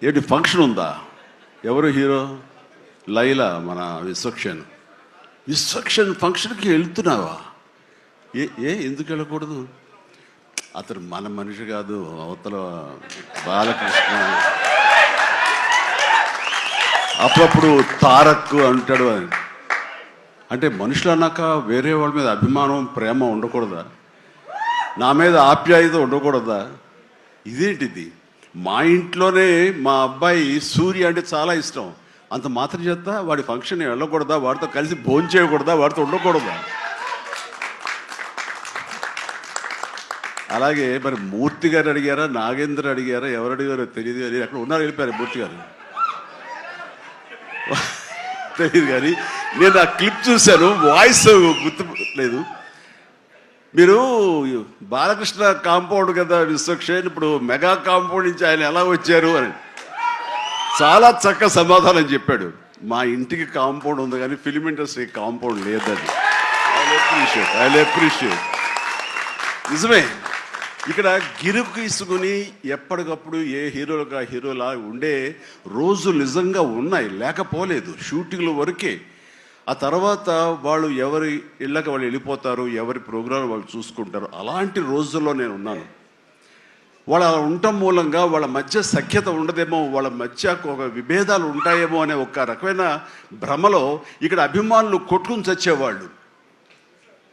ఏంటి ఫంక్షన్ ఉందా? ఎవరు హీరో? లైలా, మన విశ్వక్షన్ ఫంక్షన్కి వెళ్తున్నావా? ఎందుకు వెళ్ళకూడదు? అతను మన మనిషి కాదు, అవతల బాలకృష్ణ అప్పుడప్పుడు తారక్ అంటాడు అని. అంటే మనుషులు అన్నాక వేరే వాళ్ళ మీద అభిమానం, ప్రేమ ఉండకూడదా? నా మీద ఆప్యాయత ఉండకూడదా? ఇదేంటిది? మా ఇంట్లోనే మా అబ్బాయి సూర్య అంటే చాలా ఇష్టం. అంత మాత్రం చేత వాడి ఫంక్షన్ వెళ్ళకూడదా? వాడితో కలిసి భోజనం చేయకూడదా? వాడితో ఉండకూడదా? అలాగే మరి మూర్తి గారు అడిగారా, నాగేంద్ర అడిగారా, ఎవరు అడిగారో తెలియదు కానీ అక్కడ ఉన్నారు, వెళ్ళిపోయారు మూర్తి గారు తెలియదు కానీ నేను ఆ క్లిప్ చూశాను, వాయిస్ గుర్తు లేదు. మీరు బాలకృష్ణ కాంపౌండ్ కదా విశ్వక్షేణ్, ఇప్పుడు మెగా కాంపౌండ్ నుంచి ఆయన ఎలా వచ్చారు అని చాలా చక్కగా సమాధానం చెప్పాడు. మా ఇంటికి కాంపౌండ్ ఉంది కానీ ఫిలిం ఇండస్ట్రీ కాంపౌండ్ లేదని. I appreciate. నిజమే, ఇక్కడ గిరుకీసుకుని ఎప్పటికప్పుడు ఏ హీరోలుగా హీరోలా ఉండే రోజులు నిజంగా ఉన్నాయి, లేకపోలేదు. షూటింగ్ల వరకే. ఆ తర్వాత వాళ్ళు ఎవరి ఇళ్ళకి వాళ్ళు వెళ్ళిపోతారు, ఎవరి ప్రోగ్రాం వాళ్ళు చూసుకుంటారు. అలాంటి రోజుల్లో నేను ఉన్నాను. వాళ్ళు అలా ఉండటం మూలంగా వాళ్ళ మధ్య సఖ్యత ఉండదేమో, వాళ్ళ మధ్య ఒక విభేదాలు ఉంటాయేమో అనే ఒక రకమైన భ్రమలో ఇక్కడ అభిమానులు కొట్టుకుని చచ్చేవాళ్ళు.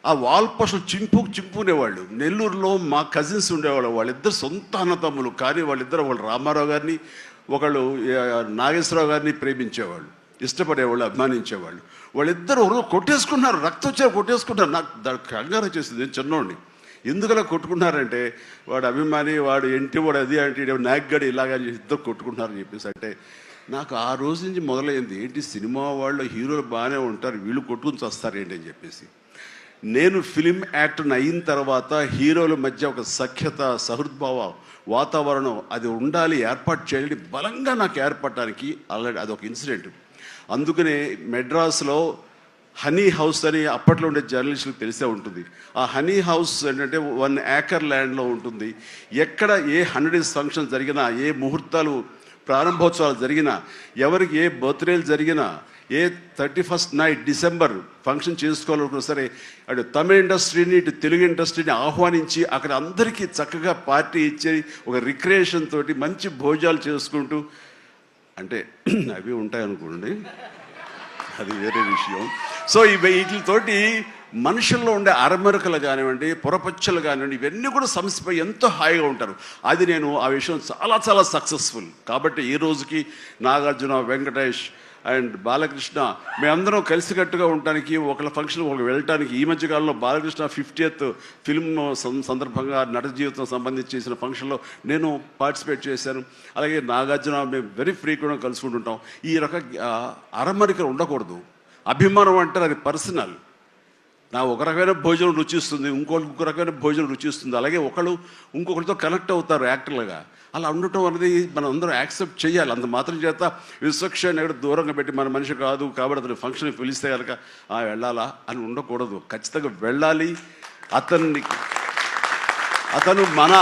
ఆ వాల్ పోస్టులు చింపుకునేవాళ్ళు. నెల్లూరులో మా కజిన్స్ ఉండేవాళ్ళు, వాళ్ళిద్దరు సొంత అన్నతమ్ములు, కానీ వాళ్ళిద్దరు వాళ్ళు రామారావు గారిని, ఒకళ్ళు నాగేశ్వరరావు గారిని ప్రేమించేవాళ్ళు, ఇష్టపడేవాళ్ళు, అభిమానించేవాళ్ళు. వాళ్ళిద్దరు కొట్టేసుకున్నారు, రక్తొచ్చే కొట్టేసుకున్నారు. నాకు దానికి కంగారు వచ్చేసింది. నేను చిన్నోడిని. ఎందుకలా కొట్టుకున్నారంటే వాడు అభిమాని, వాడు వాడు అది అంటే నాగ్గాడు ఇలాగా ఇద్దరు కొట్టుకుంటున్నారని చెప్పేసి. అంటే నాకు ఆ రోజు నుంచి మొదలైంది, ఏంటి సినిమా వాళ్ళు హీరోలు బాగానే ఉంటారు, వీళ్ళు కొట్టుకుని వస్తారు ఏంటి అని చెప్పేసి. నేను ఫిలిం యాక్టర్ని అయిన తర్వాత హీరోల మధ్య ఒక సఖ్యత, సహృద్భావ వాతావరణం అది ఉండాలి, ఏర్పాటు చేయాలి బలంగా నాకు ఏర్పడటానికి ఆల్రెడీ అదొక ఇన్సిడెంట్. అందుకనే మెడ్రాస్లో హనీ హౌస్ అని అప్పట్లో ఉండే జర్నలిస్టులకు తెలిసే ఉంటుంది. ఆ హనీ హౌస్ ఏంటంటే 1 acre ల్యాండ్లో ఉంటుంది. ఎక్కడ ఏ 100 days ఫంక్షన్ జరిగినా, ఏ ముహూర్తాలు ప్రారంభోత్సవాలు జరిగినా, ఎవరికి ఏ బర్త్డేలు జరిగినా, ఏ 31st నైట్ డిసెంబర్ ఫంక్షన్ చేసుకోవాలనుకున్నా సరే అటు తమిళ ఇండస్ట్రీని, ఇటు తెలుగు ఇండస్ట్రీని ఆహ్వానించి అక్కడ అందరికీ చక్కగా పార్టీ ఇచ్చి ఒక రిక్రియేషన్ తోటి మంచి భోజనాలు చేసుకుంటూ, అంటే అవి ఉంటాయనుకోండి, అది వేరే విషయం. సో వీటితోటి మనుషుల్లో ఉండే అరమరకలు కానివ్వండి, పొరపచ్చలు కానివ్వండి, ఇవన్నీ కూడా సమసిపోయి ఎంతో హాయిగా ఉంటారు. అది నేను ఆ విషయం చాలా చాలా సక్సెస్ఫుల్. కాబట్టి ఈ రోజుకి నాగార్జున, వెంకటేష్ అండ్ బాలకృష్ణ మేమందరం కలిసికట్టుగా ఉండటానికి, ఒకళ్ళ ఫంక్షన్ ఒకళ్ళు వెళ్ళటానికి, ఈ మధ్యకాలంలో బాలకృష్ణ 50th ఫిల్మ్ సందర్భంగా నట జీవితం సంబంధించి చేసిన ఫంక్షన్లో నేను పార్టిసిపేట్ చేశాను. అలాగే నాగార్జున మేము వెరీ ఫ్రీక్వెంట్గా కలుసుకుంటుంటాం. ఈ రక అరమరికలు ఉండకూడదు. అభిమానం అంటే అది పర్సనల్. నా ఒక రకమైన భోజనం రుచిస్తుంది, ఇంకొక రకమైన భోజనం రుచిస్తుంది. అలాగే ఒకళ్ళు ఇంకొకరితో కనెక్ట్ అవుతారు యాక్టర్లుగా. అలా ఉండటం అనేది మనం అందరం యాక్సెప్ట్ చేయాలి. అంత మాత్రం చేత విశ్వక్షేణ్ ఎక్కడ దూరంగా పెట్టి మన మనిషి కాదు కాబట్టి అతను ఫంక్షన్కి పిలిస్తే కనుక వెళ్ళాలా అని ఉండకూడదు. ఖచ్చితంగా వెళ్ళాలి. అతను మన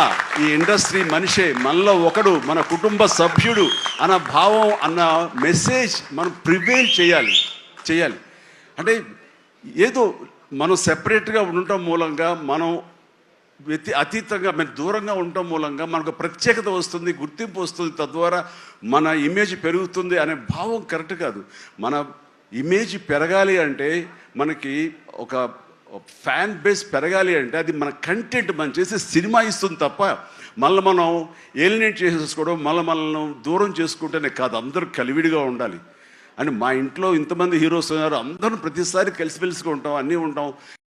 ఈ ఇండస్ట్రీ మనిషే, మనలో ఒకడు, మన కుటుంబ సభ్యుడు అన్న భావం, అన్న మెసేజ్ మనం ప్రివేల్ చేయాలి. అంటే ఏదో మనం సెపరేట్గా ఉండటం మూలంగా, మనం అతీతంగా మనం దూరంగా ఉండటం మూలంగా మనకు ప్రత్యేకత వస్తుంది, గుర్తింపు వస్తుంది, తద్వారా మన ఇమేజ్ పెరుగుతుంది అనే భావం కరెక్ట్ కాదు. మన ఇమేజ్ పెరగాలి అంటే, మనకి ఒక ఫ్యాన్ బేస్ పెరగాలి అంటే అది మన కంటెంట్, మనం చేసే సినిమా ఇస్తుంది తప్ప మళ్ళీ మనం ఏలినేట్ చేసేసుకోవడం, మనల్ని దూరం చేసుకుంటేనే కాదు. అందరూ కలివిడిగా ఉండాలి. అని మా ఇంట్లో ఇంతమంది హీరోస్ ఉన్నారు, అందరం ప్రతిసారి కలిసిమెలిసిగా ఉంటాం, అన్నీ ఉంటాం.